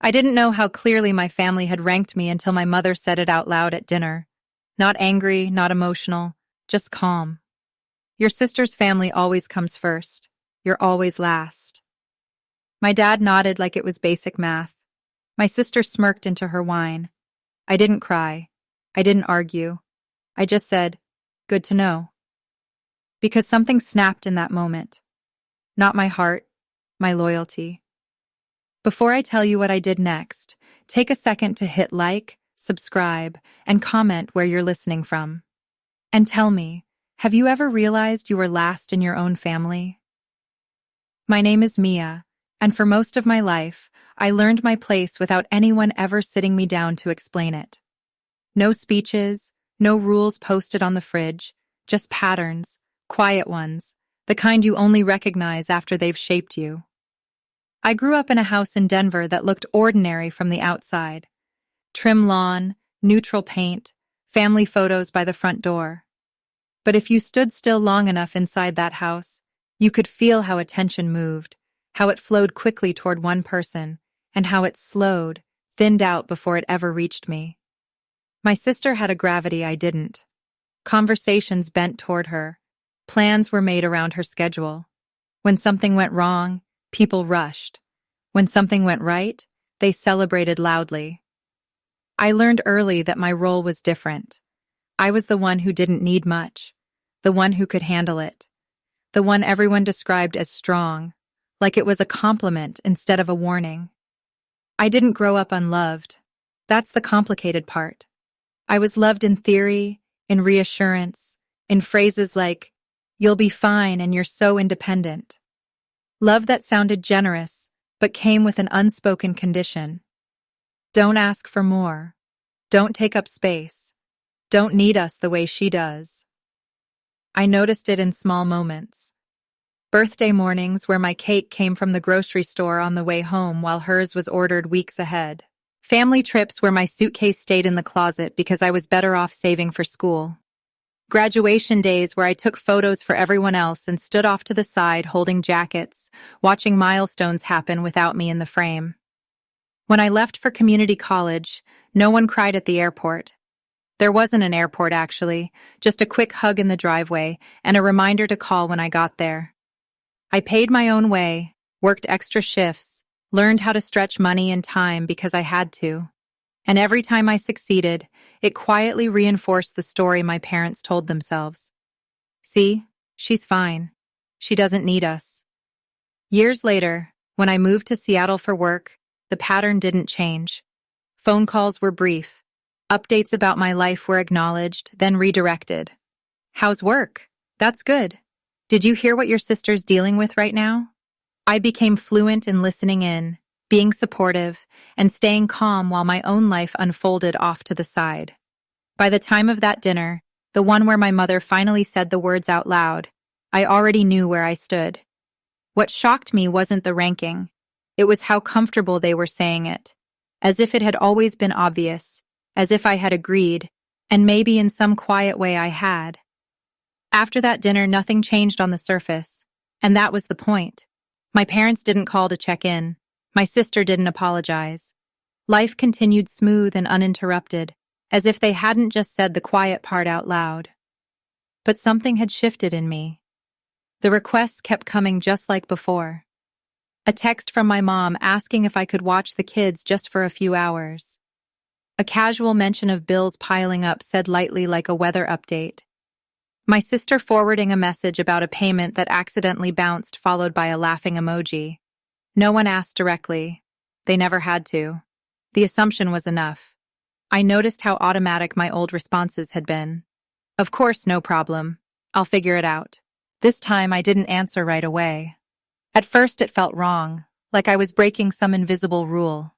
I didn't know how clearly my family had ranked me until my mother said it out loud at dinner. Not angry, not emotional, just calm. Your sister's family always comes first. You're always last. My dad nodded like it was basic math. My sister smirked into her wine. I didn't cry. I didn't argue. I just said, "Good to know." Because something snapped in that moment. Not my heart, my loyalty. Before I tell you what I did next, take a second to hit like, subscribe, and comment where you're listening from. And tell me, have you ever realized you were last in your own family? My name is Mia, and for most of my life, I learned my place without anyone ever sitting me down to explain it. No speeches, no rules posted on the fridge, just patterns, quiet ones, the kind you only recognize after they've shaped you. I grew up in a house in Denver that looked ordinary from the outside. Trim lawn, neutral paint, family photos by the front door. But if you stood still long enough inside that house, you could feel how attention moved, how it flowed quickly toward one person, and how it slowed, thinned out before it ever reached me. My sister had a gravity I didn't. Conversations bent toward her. Plans were made around her schedule. When something went wrong, people rushed. When something went right, they celebrated loudly. I learned early that my role was different. I was the one who didn't need much, the one who could handle it, the one everyone described as strong, like it was a compliment instead of a warning. I didn't grow up unloved. That's the complicated part. I was loved in theory, in reassurance, in phrases like, "You'll be fine and you're so independent." Love that sounded generous, but came with an unspoken condition. Don't ask for more. Don't take up space. Don't need us the way she does. I noticed it in small moments. Birthday mornings where my cake came from the grocery store on the way home while hers was ordered weeks ahead. Family trips where my suitcase stayed in the closet because I was better off saving for school. Graduation days where I took photos for everyone else and stood off to the side holding jackets, watching milestones happen without me in the frame. When I left for community college, no one cried at the airport. There wasn't an airport, actually, just a quick hug in the driveway and a reminder to call when I got there. I paid my own way, worked extra shifts, learned how to stretch money and time because I had to. And every time I succeeded, it quietly reinforced the story my parents told themselves. See, she's fine. She doesn't need us. Years later, when I moved to Seattle for work, the pattern didn't change. Phone calls were brief. Updates about my life were acknowledged, then redirected. "How's work? That's good. Did you hear what your sister's dealing with right now?" I became fluent in listening in, being supportive, and staying calm while my own life unfolded off to the side. By the time of that dinner, the one where my mother finally said the words out loud, I already knew where I stood. What shocked me wasn't the ranking. It was how comfortable they were saying it, as if it had always been obvious, as if I had agreed, and maybe in some quiet way I had. After that dinner, nothing changed on the surface, and that was the point. My parents didn't call to check in. My sister didn't apologize. Life continued smooth and uninterrupted, as if they hadn't just said the quiet part out loud. But something had shifted in me. The requests kept coming just like before. A text from my mom asking if I could watch the kids just for a few hours. A casual mention of bills piling up said lightly like a weather update. My sister forwarding a message about a payment that accidentally bounced followed by a laughing emoji. No one asked directly. They never had to. The assumption was enough. I noticed how automatic my old responses had been. Of course, no problem. I'll figure it out. This time I didn't answer right away. At first it felt wrong, like I was breaking some invisible rule.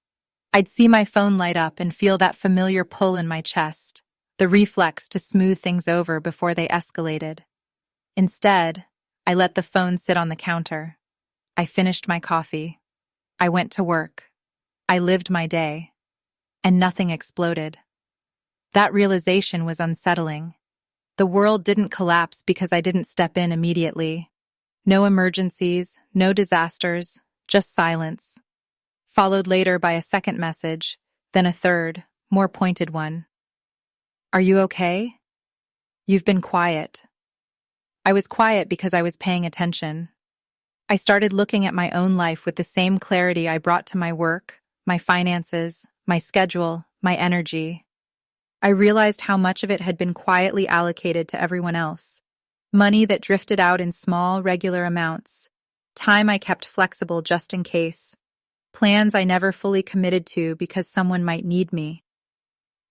I'd see my phone light up and feel that familiar pull in my chest, the reflex to smooth things over before they escalated. Instead, I let the phone sit on the counter. I finished my coffee. I went to work. I lived my day. And nothing exploded. That realization was unsettling. The world didn't collapse because I didn't step in immediately. No emergencies, no disasters, just silence. followed later by a second message, then a third, more pointed one. Are you okay? You've been quiet. I was quiet because I was paying attention. I started looking at my own life with the same clarity I brought to my work, my finances, my schedule, my energy. I realized how much of it had been quietly allocated to everyone else. Money that drifted out in small, regular amounts. Time I kept flexible just in case. Plans I never fully committed to because someone might need me.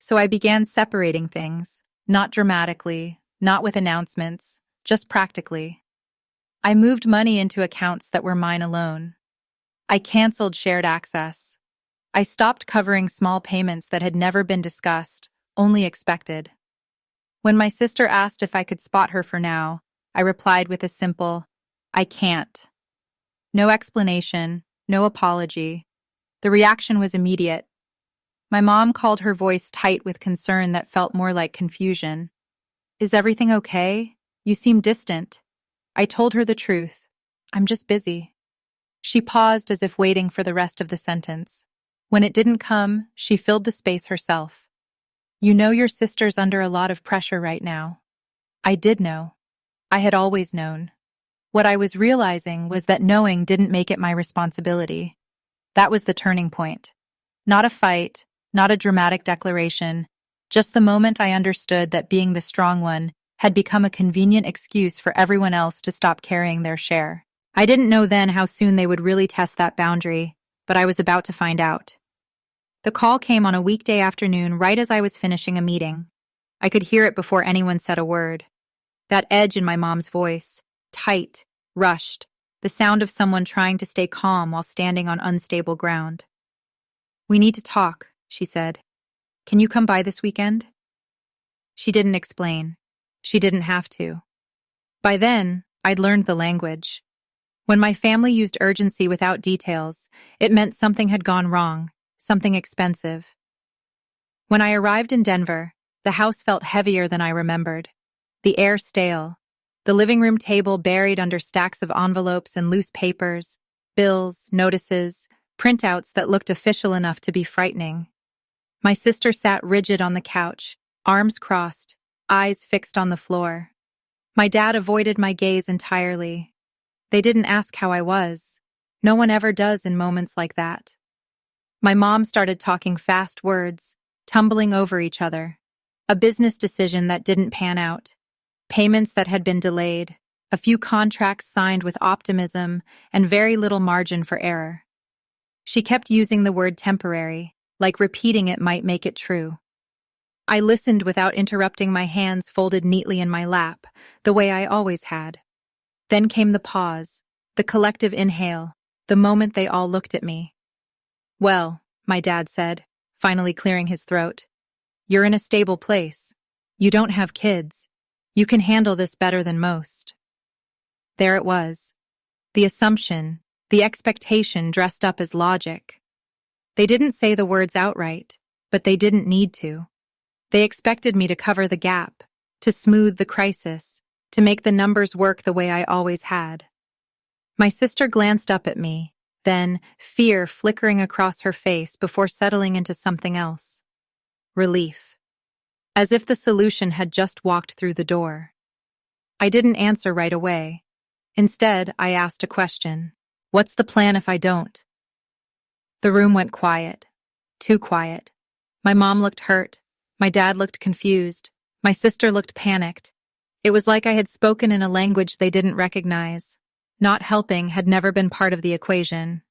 So I began separating things, not dramatically, not with announcements, just practically. I moved money into accounts that were mine alone. I canceled shared access. I stopped covering small payments that had never been discussed, only expected. When my sister asked if I could spot her for now, I replied with a simple, I can't. No explanation, no apology. The reaction was immediate. My mom called her voice tight with concern that felt more like confusion. Is everything okay? You seem distant. I told her the truth. I'm just busy. She paused as if waiting for the rest of the sentence. When it didn't come, she filled the space herself. You know your sister's under a lot of pressure right now. I did know. I had always known. What I was realizing was that knowing didn't make it my responsibility. That was the turning point. Not a fight, not a dramatic declaration, just the moment I understood that being the strong one had become a convenient excuse for everyone else to stop carrying their share. I didn't know then how soon they would really test that boundary, but I was about to find out. The call came on a weekday afternoon right as I was finishing a meeting. I could hear it before anyone said a word. That edge in my mom's voice, tight, rushed, the sound of someone trying to stay calm while standing on unstable ground. We need to talk, she said. Can you come by this weekend? She didn't explain. She didn't have to. By then, I'd learned the language. When my family used urgency without details, it meant something had gone wrong, something expensive. When I arrived in Denver, the house felt heavier than I remembered. The air stale. The living room table buried under stacks of envelopes and loose papers, bills, notices, printouts that looked official enough to be frightening. My sister sat rigid on the couch, arms crossed, eyes fixed on the floor. My dad avoided my gaze entirely. They didn't ask how I was. No one ever does in moments like that. My mom started talking fast words, tumbling over each other. A business decision that didn't pan out. Payments that had been delayed. A few contracts signed with optimism and very little margin for error. She kept using the word temporary, like repeating it might make it true. I listened without interrupting, my hands folded neatly in my lap, the way I always had. Then came the pause, the collective inhale, the moment they all looked at me. Well, my dad said, finally clearing his throat. You're in a stable place. You don't have kids. You can handle this better than most. There it was. The assumption, the expectation dressed up as logic. They didn't say the words outright, but they didn't need to. They expected me to cover the gap, to smooth the crisis, to make the numbers work the way I always had. My sister glanced up at me, then fear flickering across her face before settling into something else. Relief. As if the solution had just walked through the door. I didn't answer right away. Instead, I asked a question. What's the plan if I don't? The room went quiet. Too quiet. My mom looked hurt. My dad looked confused. My sister looked panicked. It was like I had spoken in a language they didn't recognize. Not helping had never been part of the equation.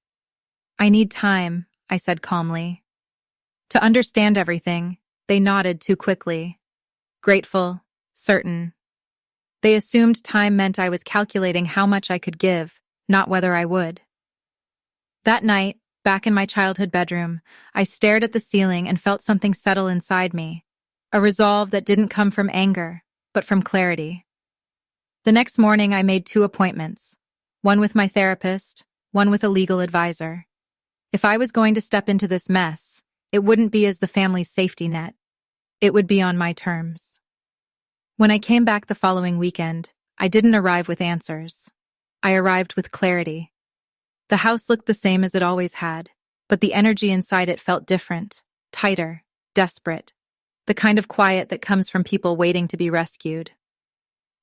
I need time, I said calmly. To understand everything, they nodded too quickly. Grateful, certain. They assumed time meant I was calculating how much I could give, not whether I would. That night, back in my childhood bedroom, I stared at the ceiling and felt something settle inside me. A resolve that didn't come from anger, but from clarity. The next morning I made 2 appointments. One with my therapist, one with a legal advisor. If I was going to step into this mess, it wouldn't be as the family's safety net. It would be on my terms. When I came back the following weekend, I didn't arrive with answers. I arrived with clarity. The house looked the same as it always had. but the energy inside it felt different, tighter, desperate, the kind of quiet that comes from people waiting to be rescued.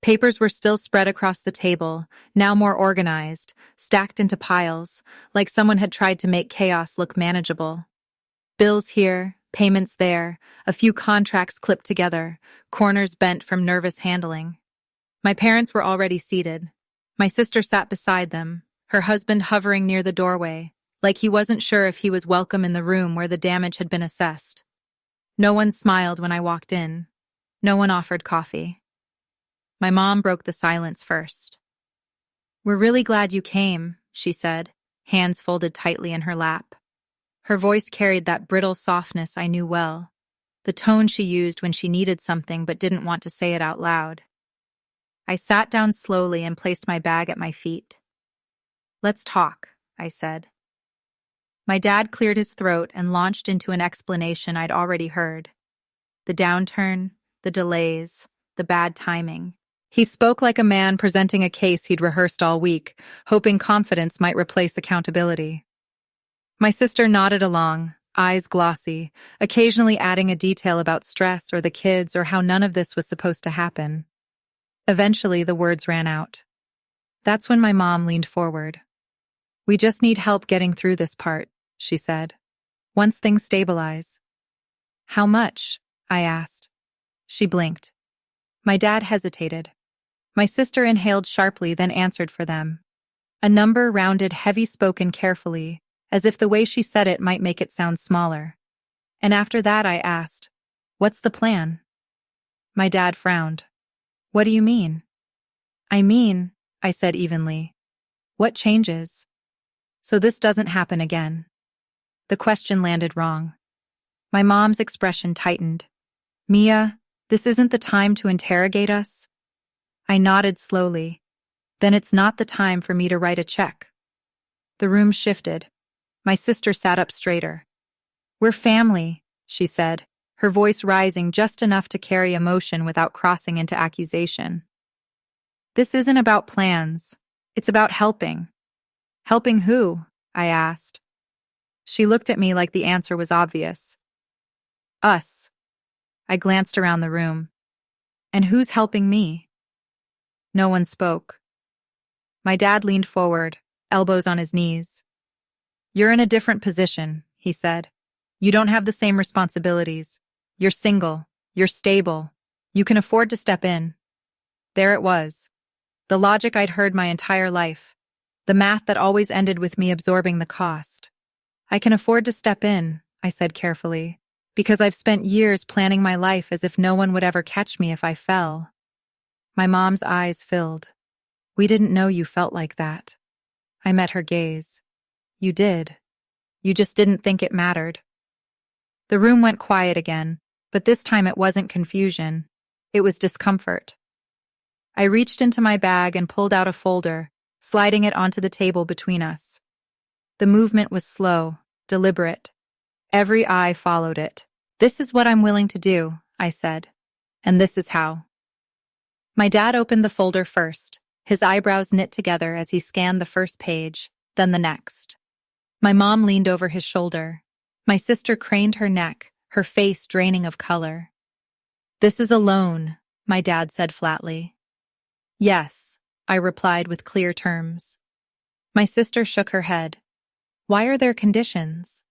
Papers were still spread across the table, now more organized, stacked into piles, like someone had tried to make chaos look manageable. Bills here, payments there, a few contracts clipped together, corners bent from nervous handling. My parents were already seated. My sister sat beside them, her husband hovering near the doorway, like he wasn't sure if he was welcome in the room where the damage had been assessed. No one smiled when I walked in. No one offered coffee. My mom broke the silence first. "We're really glad you came," she said, hands folded tightly in her lap. Her voice carried that brittle softness I knew well, the tone she used when she needed something but didn't want to say it out loud. I sat down slowly and placed my bag at my feet. "Let's talk," I said. My dad cleared his throat and launched into an explanation I'd already heard. The downturn, the delays, the bad timing. He spoke like a man presenting a case he'd rehearsed all week, hoping confidence might replace accountability. My sister nodded along, eyes glossy, occasionally adding a detail about stress or the kids or how none of this was supposed to happen. Eventually, the words ran out. That's when my mom leaned forward. "We just need help getting through this part," she said. "Once things stabilize." "How much?" I asked. She blinked. My dad hesitated. My sister inhaled sharply, then answered for them. A number rounded, heavy-spoken carefully, as if the way she said it might make it sound smaller. And after that I asked, "What's the plan?" My dad frowned. "What do you mean?" "I mean," I said evenly, "what changes? So this doesn't happen again." The question landed wrong. My mom's expression tightened. "Mia, this isn't the time to interrogate us." I nodded slowly. "Then it's not the time for me to write a check." The room shifted. My sister sat up straighter. "We're family," she said, her voice rising just enough to carry emotion without crossing into accusation. "This isn't about plans. It's about helping." "Helping who?" I asked. She looked at me like the answer was obvious. "Us." I glanced around the room. "And who's helping me?" No one spoke. My dad leaned forward, elbows on his knees. "You're in a different position," he said. "You don't have the same responsibilities. You're single. You're stable. You can afford to step in." There it was. The logic I'd heard my entire life. The math that always ended with me absorbing the cost. "I can afford to step in," I said carefully, "because I've spent years planning my life as if no one would ever catch me if I fell." My mom's eyes filled. "We didn't know you felt like that." I met her gaze. "You did. You just didn't think it mattered." The room went quiet again, but this time it wasn't confusion. It was discomfort. I reached into my bag and pulled out a folder, sliding it onto the table between us. The movement was slow, deliberate. Every eye followed it. "This is what I'm willing to do," I said. "And this is how." My dad opened the folder first, his eyebrows knit together as he scanned the first page, then the next. My mom leaned over his shoulder. My sister craned her neck, her face draining of color. "This is a loan," my dad said flatly. "Yes," I replied with clear terms. My sister shook her head. "Why are there conditions?"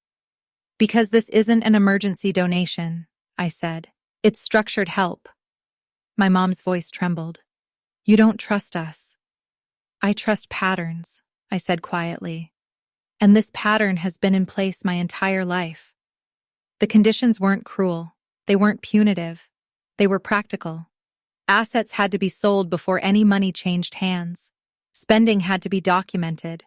"Because this isn't an emergency donation," I said. "It's structured help." My mom's voice trembled. "You don't trust us." "I trust patterns," I said quietly. "And this pattern has been in place my entire life." The conditions weren't cruel. They weren't punitive. They were practical. Assets had to be sold before any money changed hands. Spending had to be documented.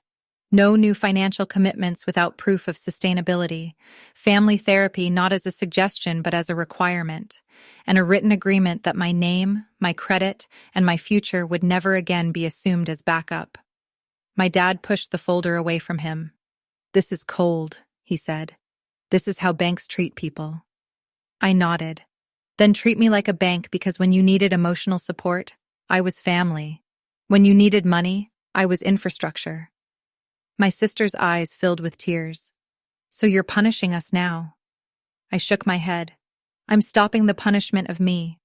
No new financial commitments without proof of sustainability. Family therapy not as a suggestion but as a requirement. And a written agreement that my name, my credit, and my future would never again be assumed as backup. My dad pushed the folder away from him. "This is cold," he said. "This is how banks treat people." I nodded. "Then treat me like a bank, because when you needed emotional support, I was family. When you needed money, I was infrastructure." My sister's eyes filled with tears. So you're punishing us now. I shook my head. I'm stopping the punishment of me.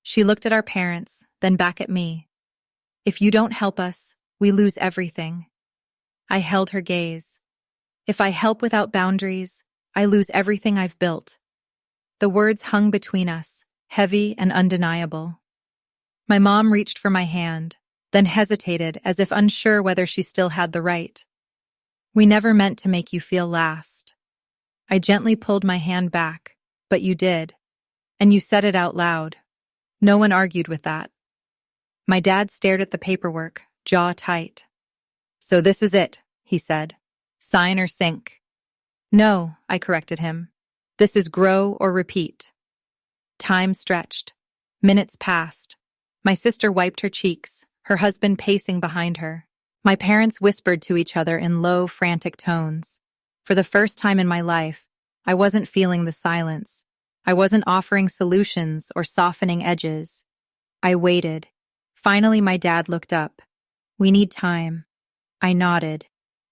She looked at our parents, then back at me. If you don't help us, we lose everything. I held her gaze. If I help without boundaries, I lose everything I've built. The words hung between us, heavy and undeniable. My mom reached for my hand, then hesitated as if unsure whether she still had the right. We never meant to make you feel last. I gently pulled my hand back, but you did. And you said it out loud. No one argued with that. My dad stared at the paperwork, jaw tight. So this is it, he said. Sign or sink. No, I corrected him. This is grow or repeat. Time stretched. Minutes passed. My sister wiped her cheeks, her husband pacing behind her. My parents whispered to each other in low, frantic tones. For the first time in my life, I wasn't feeling the silence. I wasn't offering solutions or softening edges. I waited. Finally, my dad looked up. We need time. I nodded.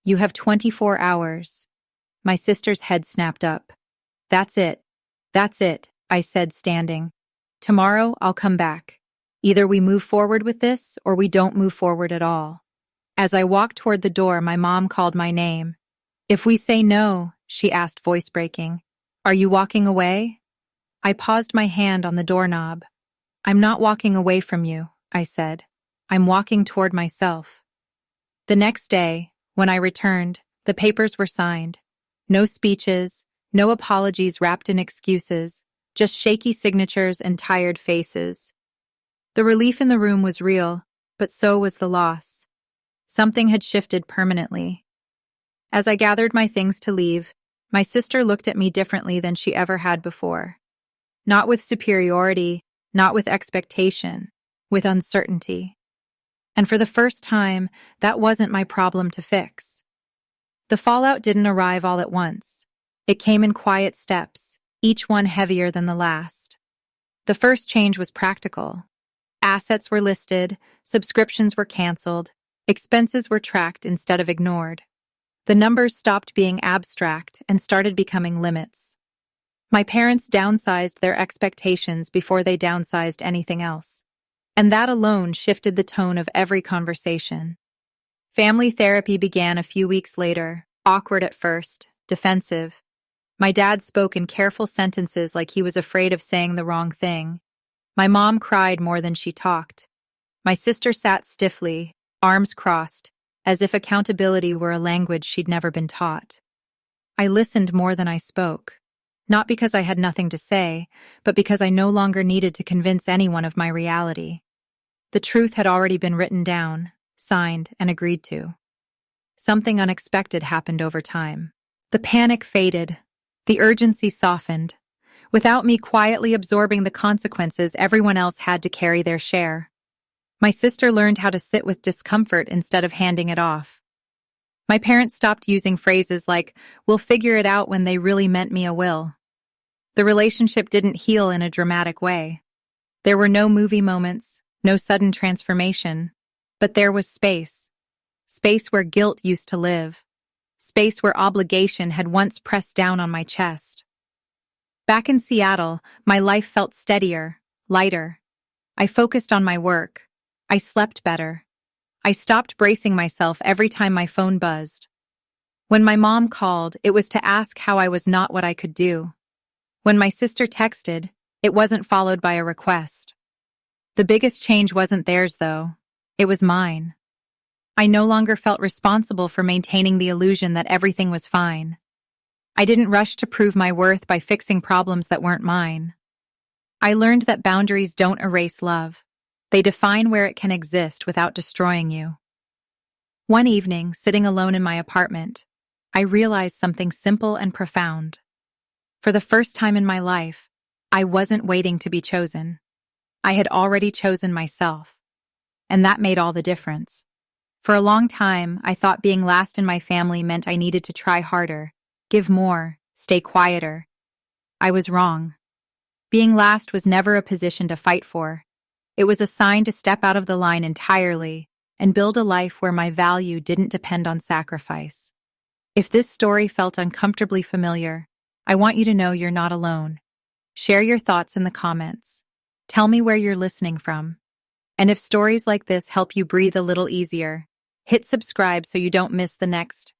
You have 24 hours. My sister's head snapped up. That's it. That's it, I said, standing. Tomorrow, I'll come back. Either we move forward with this, or we don't move forward at all. As I walked toward the door, my mom called my name. If we say no, she asked, voice breaking, are you walking away? I paused my hand on the doorknob. I'm not walking away from you, I said. I'm walking toward myself. The next day, when I returned, the papers were signed. No speeches, no apologies wrapped in excuses, just shaky signatures and tired faces. The relief in the room was real, but so was the loss. Something had shifted permanently. As I gathered my things to leave, my sister looked at me differently than she ever had before. Not with superiority, not with expectation, with uncertainty. And for the first time, that wasn't my problem to fix. The fallout didn't arrive all at once. It came in quiet steps, each one heavier than the last. The first change was practical. Assets were listed, subscriptions were canceled, expenses were tracked instead of ignored. The numbers stopped being abstract and started becoming limits. My parents downsized their expectations before they downsized anything else. And that alone shifted the tone of every conversation. Family therapy began a few weeks later, awkward at first, defensive. My dad spoke in careful sentences like he was afraid of saying the wrong thing. My mom cried more than she talked. My sister sat stiffly, arms crossed, as if accountability were a language she'd never been taught. I listened more than I spoke, not because I had nothing to say, but because I no longer needed to convince anyone of my reality. The truth had already been written down, signed, and agreed to. Something unexpected happened over time. The panic faded. The urgency softened. Without me quietly absorbing the consequences, everyone else had to carry their share. My sister learned how to sit with discomfort instead of handing it off. My parents stopped using phrases like, "we'll figure it out," when they really meant me a will. The relationship didn't heal in a dramatic way. There were no movie moments, no sudden transformation, but there was space. Space where guilt used to live. Space where obligation had once pressed down on my chest. Back in Seattle, my life felt steadier, lighter. I focused on my work. I slept better. I stopped bracing myself every time my phone buzzed. When my mom called, it was to ask how I was not what I could do. When my sister texted, it wasn't followed by a request. The biggest change wasn't theirs, though. It was mine. I no longer felt responsible for maintaining the illusion that everything was fine. I didn't rush to prove my worth by fixing problems that weren't mine. I learned that boundaries don't erase love. They define where it can exist without destroying you. One evening, sitting alone in my apartment, I realized something simple and profound. For the first time in my life, I wasn't waiting to be chosen. I had already chosen myself. And that made all the difference. For a long time, I thought being last in my family meant I needed to try harder, give more, stay quieter. I was wrong. Being last was never a position to fight for. It was a sign to step out of the line entirely and build a life where my value didn't depend on sacrifice. If this story felt uncomfortably familiar, I want you to know you're not alone. Share your thoughts in the comments. Tell me where you're listening from. And if stories like this help you breathe a little easier, hit subscribe so you don't miss the next